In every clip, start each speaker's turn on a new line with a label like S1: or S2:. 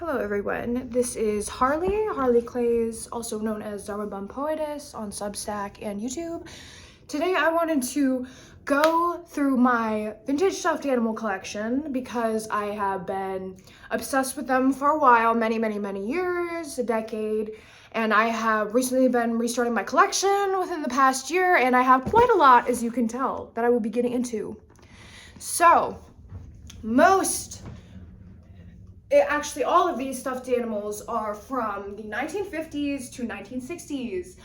S1: Hello everyone, this is Harley Clays, also known as Darwin Bum Poetess on Substack and YouTube. Today I wanted to go through my vintage stuffed animal collection because I have been obsessed with them for a while, many years, a decade, and I have recently been restarting my collection within the past year, and I have quite a lot, as you can tell, that I will be getting into. So, actually, all of these stuffed animals are from the 1950s to 1960s,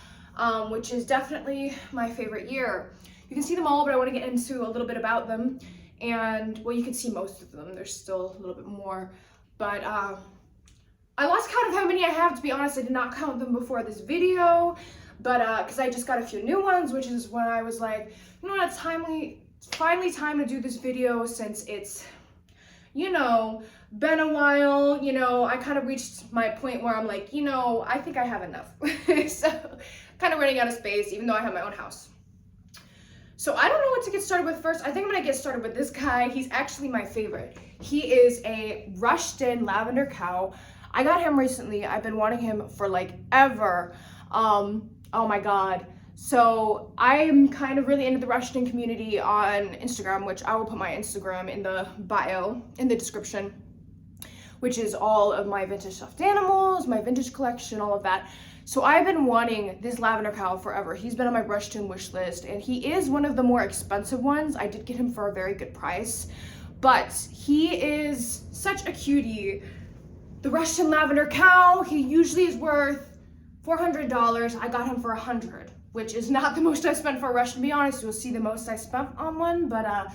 S1: which is definitely my favorite year. You can see them all, but I want to get into a little bit about them. And, well, you can see most of them. There's still a little bit more. But I lost count of how many I have, to be honest. I did not count them before this video. But, because I just got a few new ones, which is when I was like, you know what, it's finally time to do this video since it's, you know, been a while. You know, I kind of reached my point where I'm like, you know, I think I have enough. So kind of running out of space, even though I have my own house. So I don't know what to get started with first. I think I'm gonna get started with this guy. He's actually my favorite. He is a Rushton lavender cow. I got him recently. I've been wanting him for like ever. Oh my God. So I'm kind of really into the Rushton community on Instagram, which I will put my Instagram in the bio, in the description, which is all of my vintage stuffed animals, my vintage collection, all of that. So I've been wanting this lavender cow forever. He's been on my Rushton wish list, and he is one of the more expensive ones. I did get him for a very good price, but he is such a cutie. The Rushton lavender cow, he usually is worth $400. I got him for $100, which is not the most I've spent for a Rushton, to be honest. You'll see the most I spent on one, but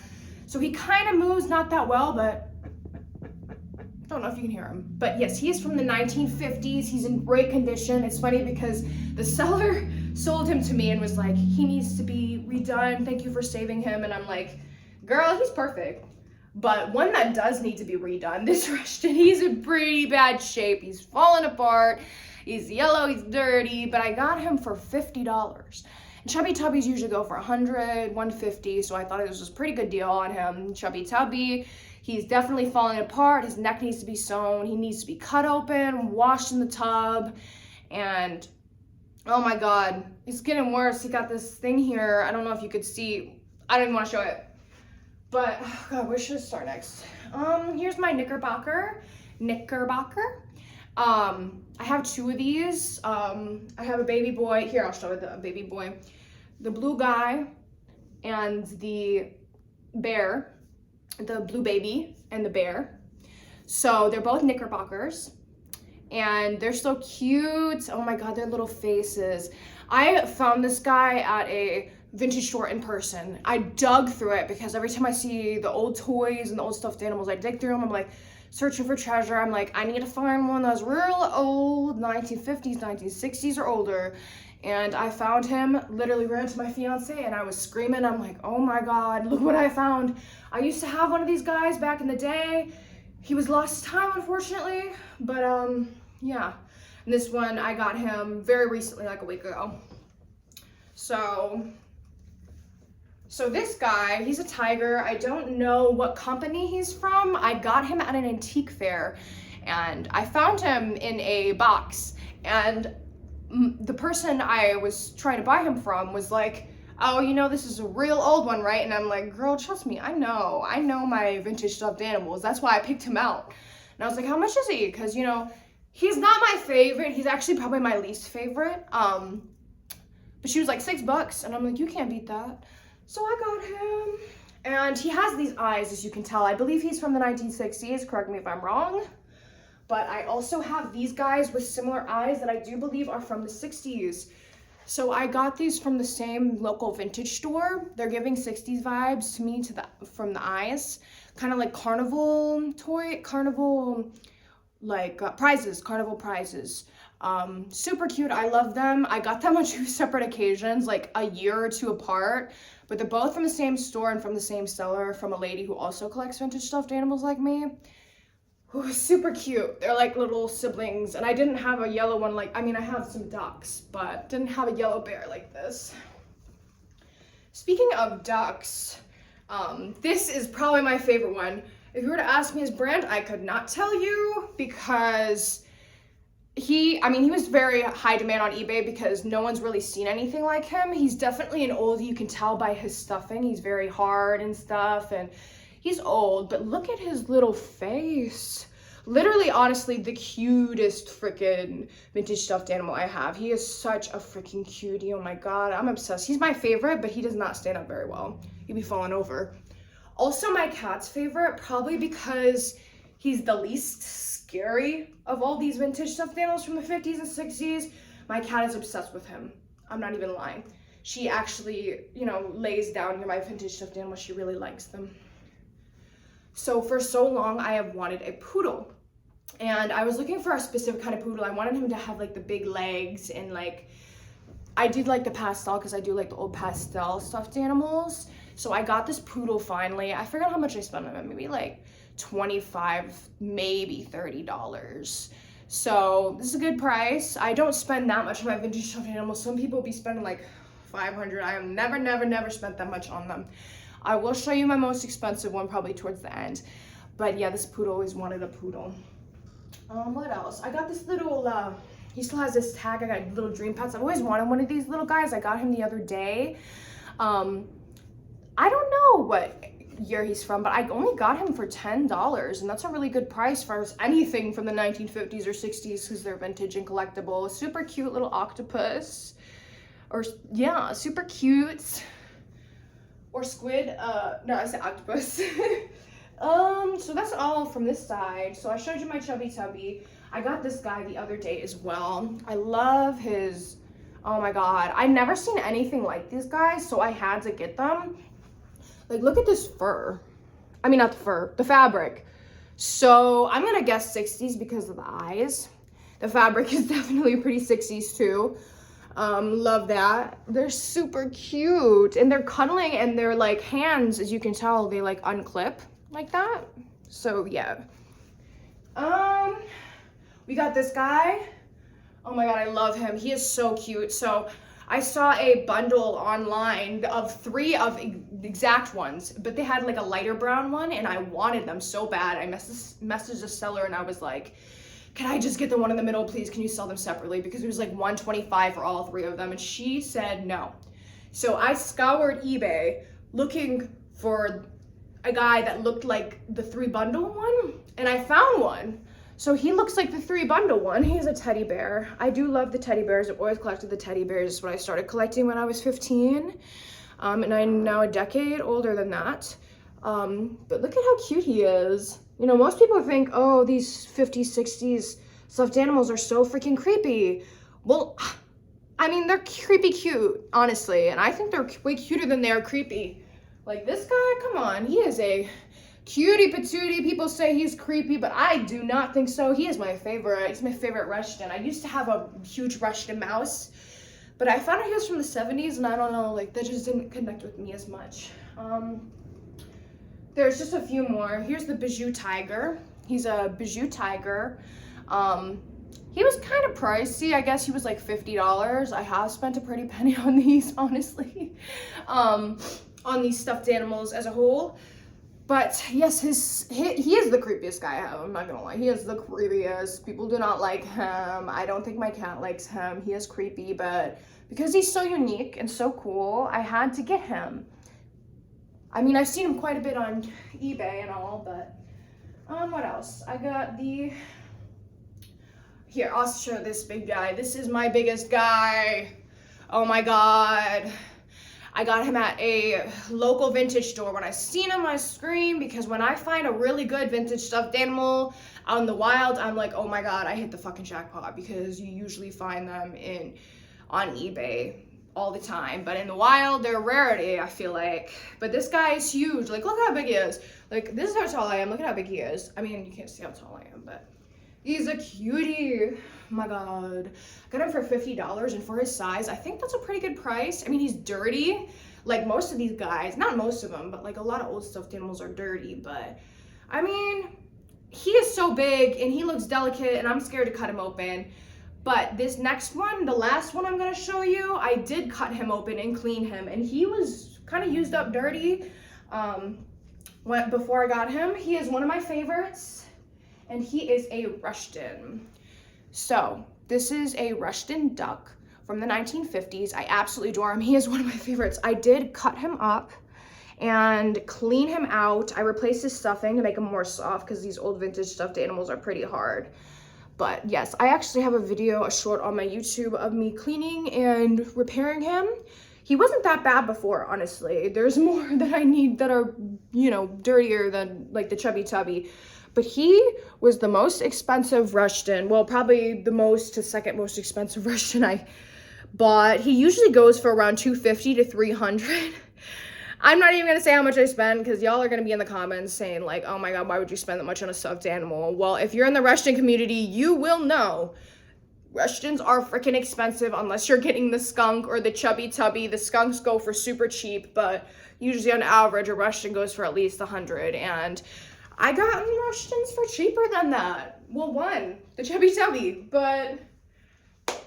S1: so he kind of moves not that well, but I don't know if you can hear him. But yes, he is from the 1950s. He's in great condition. It's funny because the seller sold him to me and was like, he needs to be redone. Thank you for saving him. And I'm like, girl, he's perfect. But one that does need to be redone, this Rushton, he's in pretty bad shape. He's falling apart. He's yellow, he's dirty, but I got him for $50. And Chubby Tubbies usually go for $100, $150, so I thought it was just a pretty good deal on him. Chubby Tubby, he's definitely falling apart. His neck needs to be sewn. He needs to be cut open, washed in the tub, and oh my God, it's getting worse. He got this thing here. I don't know if you could see. I don't even want to show it. But, oh God, where should I start next? Here's my Knickerbocker. I have two of these. I have a baby boy. Here, I'll show you the baby boy. The blue guy and the bear, the blue baby and the bear. So they're both Knickerbockers and they're so cute. Oh my God, their little faces. I found this guy at a vintage store in person. I dug through it because every time I see the old toys and the old stuffed animals, I dig through them. I'm like, searching for treasure. I'm like, I need to find one that's real old, 1950s, 1960s or older. And I found him, literally ran to my fiance and I was screaming. I'm like, oh my God, look what I found. I used to have one of these guys back in the day. He was lost to time, unfortunately, but yeah. And this one, I got him very recently, like a week ago. So this guy, he's a tiger. I don't know what company he's from. I got him at an antique fair and I found him in a box, and the person I was trying to buy him from was like, oh, you know, this is a real old one, right? And I'm like, girl, trust me, I know my vintage stuffed animals. That's why I picked him out. And I was like, how much is he? Because, you know, he's not my favorite. He's actually probably my least favorite. But she was like $6, and I'm like, you can't beat that. So I got him, and he has these eyes, as you can tell. I believe he's from the 1960s, correct me if I'm wrong. But I also have these guys with similar eyes that I do believe are from the 60s. So I got these from the same local vintage store. They're giving 60s vibes to me from the eyes. Kind of like carnival prizes. Super cute. I love them. I got them on 2 separate occasions, like a year or 2 apart, but they're both from the same store and from the same seller, from a lady who also collects vintage stuffed animals like me. Ooh, super cute. They're like little siblings, and I didn't have a yellow one I have some ducks, but didn't have a yellow bear like this. Speaking of ducks, this is probably my favorite one. If you were to ask me his brand, I could not tell you because he was very high demand on eBay because no one's really seen anything like him. He's definitely an oldie. You can tell by his stuffing. He's very hard and stuff, and he's old, but look at his little face. Literally, honestly, the cutest freaking vintage stuffed animal I have. He is such a freaking cutie. Oh my God, I'm obsessed. He's my favorite, but he does not stand up very well. He'd be falling over. Also, my cat's favorite, probably because he's the least scary of all these vintage stuffed animals from the 50s and 60s. My cat is obsessed with him. I'm not even lying. She actually, you know, lays down near my vintage stuffed animals. She really likes them. So for so long, I have wanted a poodle. And I was looking for a specific kind of poodle. I wanted him to have like the big legs and like, I did like the pastel because I do like the old pastel stuffed animals. So I got this poodle finally. I forgot how much I spent on it, maybe like $25, maybe $30. So this is a good price. I don't spend that much on my vintage stuffed animals. Some people be spending like $500. I have never spent that much on them. I will show you my most expensive one probably towards the end. But yeah, this poodle always wanted a poodle. What else? I got this little, he still has this tag. I got little dream pets. I've always wanted one of these little guys. I got him the other day. I don't know what year he's from, but I only got him for $10, and that's a really good price for anything from the 1950s or 60s because they're vintage and collectible. Super cute little octopus, or yeah, super cute. Or squid, no, I said octopus. So that's all from this side. So I showed you my Chubby Tubby. I got this guy the other day as well. I love his, oh my God. I've never seen anything like these guys, so I had to get them. Like, look at this fur. I mean, not the fur, the fabric. So I'm gonna guess 60s because of the eyes. The fabric is definitely pretty 60s too. Love that. They're super cute, and they're cuddling, and their like hands, as you can tell, they like unclip like that. So yeah. We got this guy. Oh my God, I love him. He is so cute. So I saw a bundle online of 3 of exact ones, but they had like a lighter brown one, and I wanted them so bad. I messaged the seller, and I was like, can I just get the one in the middle, please? Can you sell them separately? Because it was like $125 for all 3 of them. And she said no. So I scoured eBay looking for a guy that looked like the 3 bundle one. And I found one. So he looks like the 3 bundle one. He's a teddy bear. I do love the teddy bears. I've always collected the teddy bears. When I started collecting when I was 15. And I'm now a decade older than that. But look at how cute he is. You know, most people think, oh, these 50s, 60s stuffed animals are so freaking creepy. Well, I mean, they're creepy cute, honestly. And I think they're way cuter than they are creepy. Like this guy, come on. He is a cutie patootie. People say he's creepy, but I do not think so. He is my favorite. He's my favorite Rushton. I used to have a huge Rushton mouse, but I found out he was from the 70s, and I don't know, like, that just didn't connect with me as much. There's just a few more. Here's the Bijou Tiger. He's a Bijou Tiger. He was kind of pricey. I guess he was like $50. I have spent a pretty penny on these, honestly, on these stuffed animals as a whole. But yes, he is the creepiest guy I have. I'm not gonna lie. He is the creepiest. People do not like him. I don't think my cat likes him. He is creepy, but because he's so unique and so cool, I had to get him. I mean, I've seen him quite a bit on eBay and all, but what else? I got the, here, I'll show this big guy. This is my biggest guy. Oh my God. I got him at a local vintage store. When I seen him, I screamed, because when I find a really good vintage stuffed animal out in the wild, I'm like, oh my God, I hit the fucking jackpot, because you usually find them on eBay all the time, but in the wild, they're a rarity, I feel like. But this guy is huge. Like, look how big he is. Like, this is how tall I am. Look at how big he is. I mean, you can't see how tall I am, but he's a cutie. Oh my God. Got him for $50, and for his size, I think that's a pretty good price. I mean, he's dirty. Like most of these guys, not most of them, but like a lot of old stuffed animals are dirty, but I mean, he is so big and he looks delicate, and I'm scared to cut him open. But this next one, the last one I'm gonna show you, I did cut him open and clean him, and he was kind of used up dirty. before I got him. He is one of my favorites, and he is a Rushton. So this is a Rushton duck from the 1950s. I absolutely adore him. He is one of my favorites. I did cut him up and clean him out. I replaced his stuffing to make him more soft because these old vintage stuffed animals are pretty hard. But yes, I actually have a short on my YouTube of me cleaning and repairing him. He wasn't that bad before, honestly. There's more that I need that are, you know, dirtier than like the Chubby Tubby. But he was the most expensive Rushton. Well, probably the most to second most expensive Rushton I bought. He usually goes for around $250 to $300. I'm not even gonna say how much I spent because y'all are gonna be in the comments saying like, oh my God, why would you spend that much on a stuffed animal? Well, if you're in the Rushton community, you will know Rushtons are freaking expensive unless you're getting the skunk or the Chubby Tubby. The skunks go for super cheap, but usually on average, a Rushton goes for at least $100. And I got Rushtons for cheaper than that. Well, one, the Chubby Tubby, but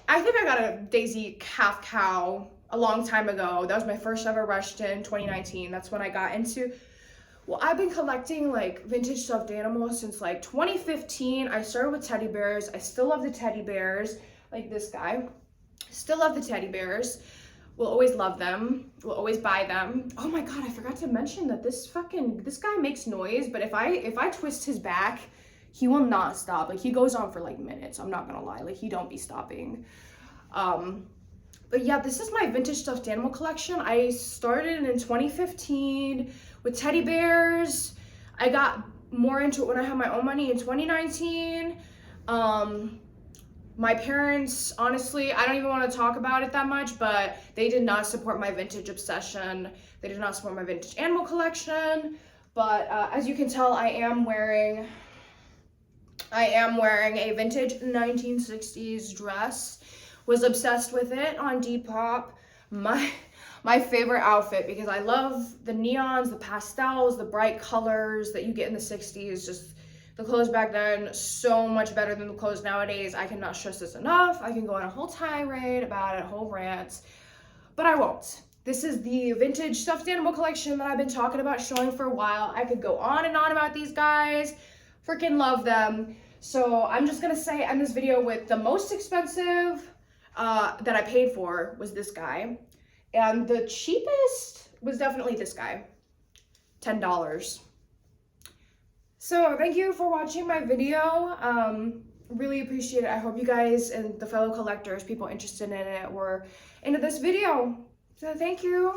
S1: I think I got a Daisy calf cow a long time ago. That was my first ever Rushton, 2019. That's when I got into, well, I've been collecting like vintage stuffed animals since like 2015. I started with teddy bears. I still love the teddy bears, like this guy. Still love the teddy bears. We'll always love them. We'll always buy them. Oh my God, I forgot to mention that this guy makes noise, but if I twist his back, he will not stop. Like he goes on for like minutes. I'm not gonna lie. Like he don't be stopping. But yeah, this is my vintage stuffed animal collection. I started in 2015 with teddy bears. I got more into it when I had my own money in 2019. My parents, honestly, I don't even want to talk about it that much, but they did not support my vintage obsession. They did not support my vintage animal collection. But as you can tell, I am wearing a vintage 1960s dress. Was obsessed with it on Depop. My favorite outfit, because I love the neons, the pastels, the bright colors that you get in the 60s. Just the clothes back then, so much better than the clothes nowadays. I cannot stress this enough. I can go on a whole tirade about it, a whole rant, but I won't. This is the vintage stuffed animal collection that I've been talking about showing for a while. I could go on and on about these guys. Freaking love them. So I'm just gonna end this video with the most expensive that I paid for was this guy, and the cheapest was definitely this guy, $10. So thank you for watching my video. Really appreciate it. I hope you guys and the fellow collectors, people interested in it, were into this video. So thank you.